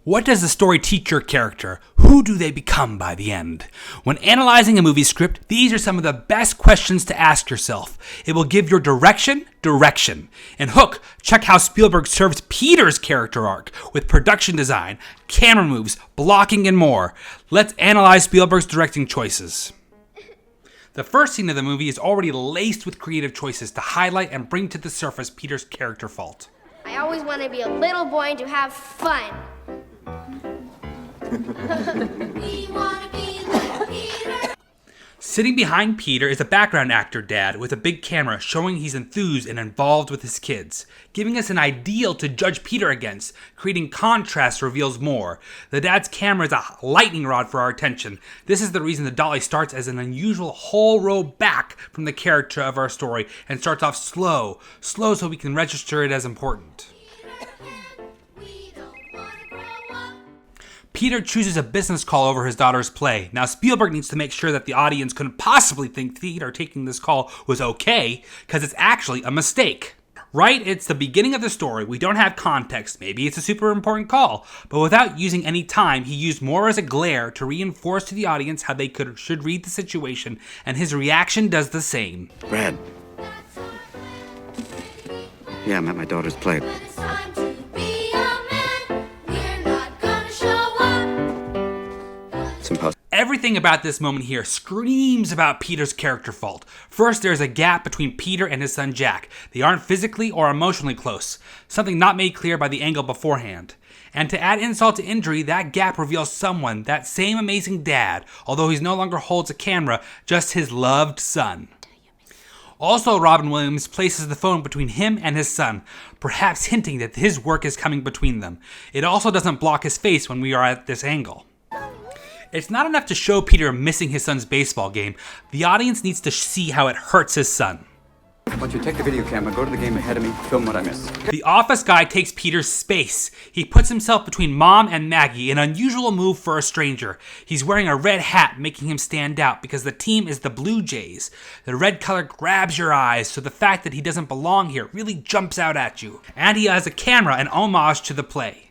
What does the story teach your character? Who do they become by the end? When analyzing a movie script, these are some of the best questions to ask yourself. It will give your direction. In Hook, check how Spielberg serves Peter's character arc with production design, camera moves, blocking, and more. Let's analyze Spielberg's directing choices. The first scene of the movie is already laced with creative choices to highlight and bring to the surface Peter's character fault. I always want to be a little boy and to have fun. We want to be little Peter. Sitting behind Peter is a background actor dad with a big camera showing he's enthused and involved with his kids, giving us an ideal to judge Peter against. Creating contrast reveals more. The dad's camera is a lightning rod for our attention. This is the reason the dolly starts as an unusual whole row back from the character of our story and starts off slow so we can register it as important. Peter chooses a business call over his daughter's play. Now Spielberg needs to make sure that the audience couldn't possibly think Peter taking this call was okay, because it's actually a mistake. Right? It's the beginning of the story. We don't have context. Maybe it's a super important call. But without using any time, he used more as a glare to reinforce to the audience how they should read the situation, and his reaction does the same. Brad. Yeah, I'm at my daughter's play. Everything about this moment here screams about Peter's character fault. First, there's a gap between Peter and his son Jack. They aren't physically or emotionally close, something not made clear by the angle beforehand. And to add insult to injury, that gap reveals someone, that same amazing dad, although he no longer holds a camera, just his loved son. Also, Robin Williams places the phone between him and his son, perhaps hinting that his work is coming between them. It also doesn't block his face when we are at this angle. It's not enough to show Peter missing his son's baseball game. The audience needs to see how it hurts his son. Why don't you take the video camera, go to the game ahead of me, film what I missed. The office guy takes Peter's space. He puts himself between Mom and Maggie, an unusual move for a stranger. He's wearing a red hat, making him stand out because the team is the Blue Jays. The red color grabs your eyes, so the fact that he doesn't belong here really jumps out at you. And he has a camera, an homage to the play.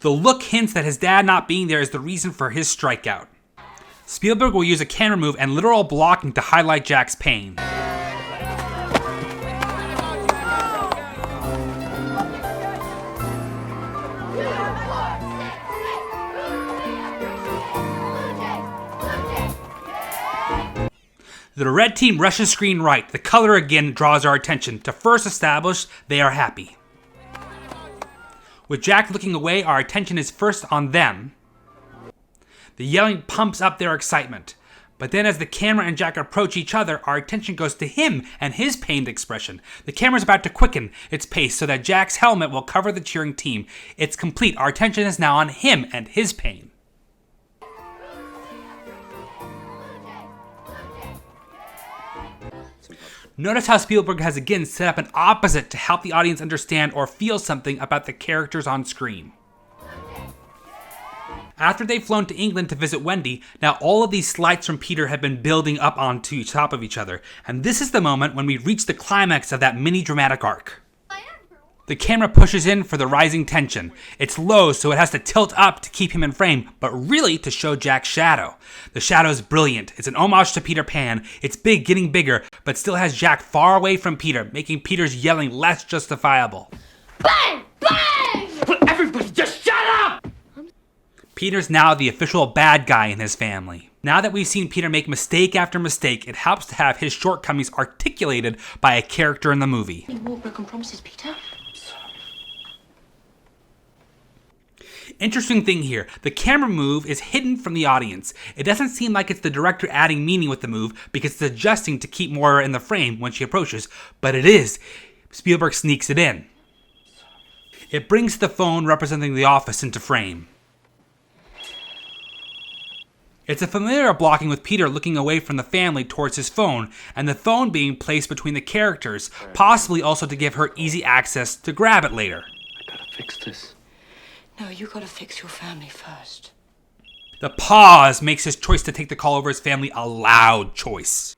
The look hints that his dad not being there is the reason for his strikeout. Spielberg will use a camera move and literal blocking to highlight Jack's pain. The red team rushes screen right. The color again draws our attention to first establish they are happy. With Jack looking away, our attention is first on them. The yelling pumps up their excitement. But then as the camera and Jack approach each other, our attention goes to him and his pained expression. The camera's about to quicken its pace so that Jack's helmet will cover the cheering team. It's complete. Our attention is now on him and his pain. Notice how Spielberg has again set up an opposite to help the audience understand or feel something about the characters on screen. After they've flown to England to visit Wendy, now all of these slights from Peter have been building up onto top of each other, and this is the moment when we reach the climax of that mini dramatic arc. The camera pushes in for the rising tension. It's low, so it has to tilt up to keep him in frame, but really to show Jack's shadow. The shadow is brilliant. It's an homage to Peter Pan. It's big, getting bigger, but still has Jack far away from Peter, making Peter's yelling less justifiable. Bang! Bang! Will everybody just shut up? Peter's now the official bad guy in his family. Now that we've seen Peter make mistake after mistake, it helps to have his shortcomings articulated by a character in the movie. Any more broken promises, Peter? Interesting thing here, the camera move is hidden from the audience. It doesn't seem like it's the director adding meaning with the move because it's adjusting to keep more in the frame when she approaches, but it is. Spielberg sneaks it in. It brings the phone representing the office into frame. It's a familiar blocking with Peter looking away from the family towards his phone, and the phone being placed between the characters, possibly also to give her easy access to grab it later. I gotta fix this. No, you gotta fix your family first. The pause makes his choice to take the call over his family a loud choice.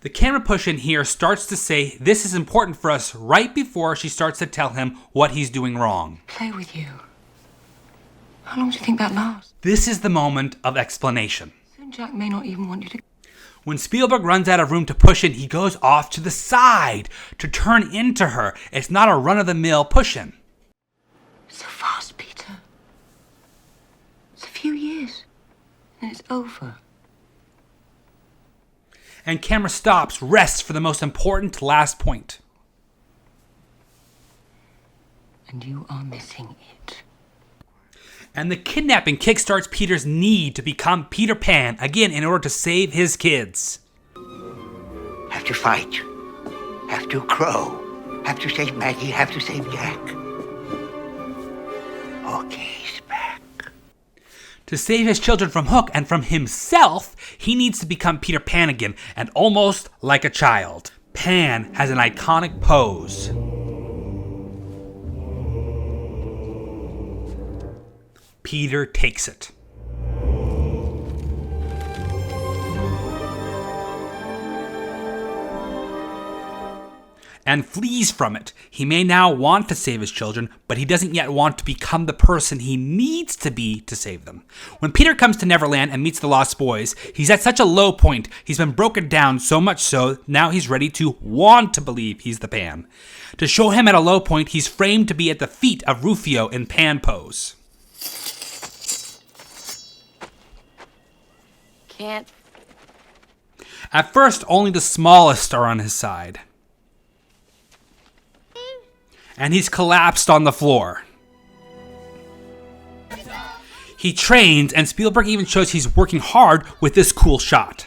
The camera push in here starts to say this is important for us right before she starts to tell him what he's doing wrong. Play with you. How long do you think that lasts? This is the moment of explanation. Soon Jack may not even want you to... When Spielberg runs out of room to push in, he goes off to the side to turn into her. It's not a run-of-the-mill push-in. So fast, Peter. It's a few years, and it's over. And camera stops, rests for the most important last point. And you are missing it. And the kidnapping kickstarts Peter's need to become Peter Pan, again in order to save his kids. Have to fight. Have to crow. Have to save Maggie. Have to save Jack. Okay, he's back. To save his children from Hook and from himself, he needs to become Peter Pan again, and almost like a child. Pan has an iconic pose. Peter takes it. And flees from it. He may now want to save his children, but he doesn't yet want to become the person he needs to be to save them. When Peter comes to Neverland and meets the Lost Boys, he's at such a low point, he's been broken down so much so, now he's ready to want to believe he's the Pan. To show him at a low point, he's framed to be at the feet of Rufio in Pan pose. Can't. At first, only the smallest are on his side. And he's collapsed on the floor. He trains, and Spielberg even shows he's working hard with this cool shot.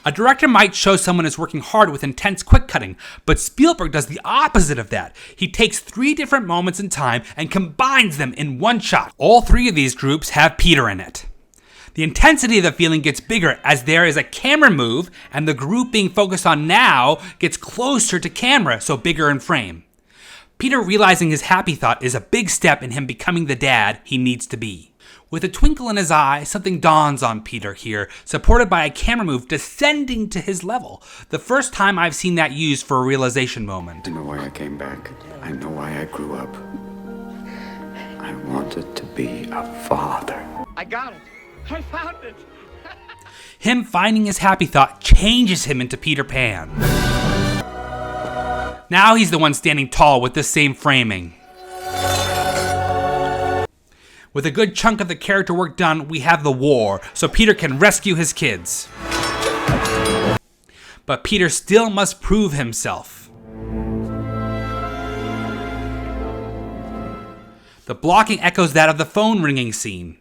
A director might show someone is working hard with intense quick cutting, but Spielberg does the opposite of that. He takes 3 different moments in time and combines them in one shot. All 3 of these groups have Peter in it. The intensity of the feeling gets bigger as there is a camera move, and the group being focused on now gets closer to camera, so bigger in frame. Peter realizing his happy thought is a big step in him becoming the dad he needs to be. With a twinkle in his eye, something dawns on Peter here, supported by a camera move descending to his level. The first time I've seen that used for a realization moment. I know why I came back. I know why I grew up. I wanted to be a father. I got it. I found it. Him finding his happy thought changes him into Peter Pan. Now he's the one standing tall with this same framing. With a good chunk of the character work done, we have the war, so Peter can rescue his kids. But Peter still must prove himself. The blocking echoes that of the phone ringing scene.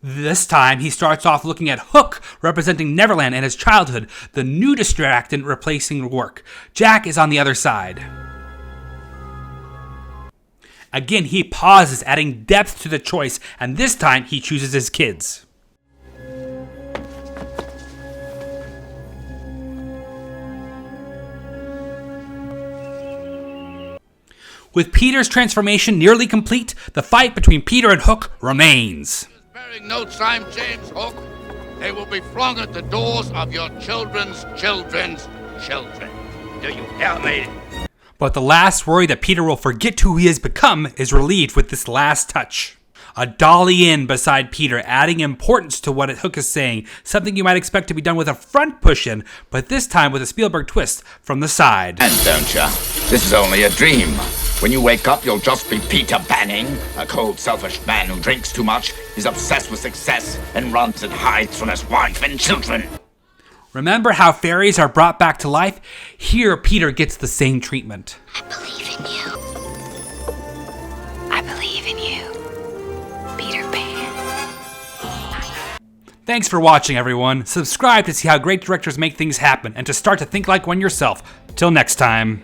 This time, he starts off looking at Hook, representing Neverland and his childhood, the new distractant replacing work. Jack is on the other side. Again, he pauses, adding depth to the choice, and this time he chooses his kids. With Peter's transformation nearly complete, the fight between Peter and Hook remains. Bearing no time, James Hook. They will be flung at the doors of your children's children's children. Do you hear me? But the last worry that Peter will forget who he has become is relieved with this last touch. A dolly in beside Peter, adding importance to what Hook is saying, something you might expect to be done with a front push-in, but this time with a Spielberg twist from the side. And don't ya? This is only a dream. When you wake up, you'll just be Peter Banning, a cold, selfish man who drinks too much, is obsessed with success, and runs and hides from his wife and children. Remember how fairies are brought back to life? Here, Peter gets the same treatment. I believe in you. I believe in you, Peter Pan. Thanks for watching, everyone. Subscribe to see how great directors make things happen and to start to think like one yourself. Till next time.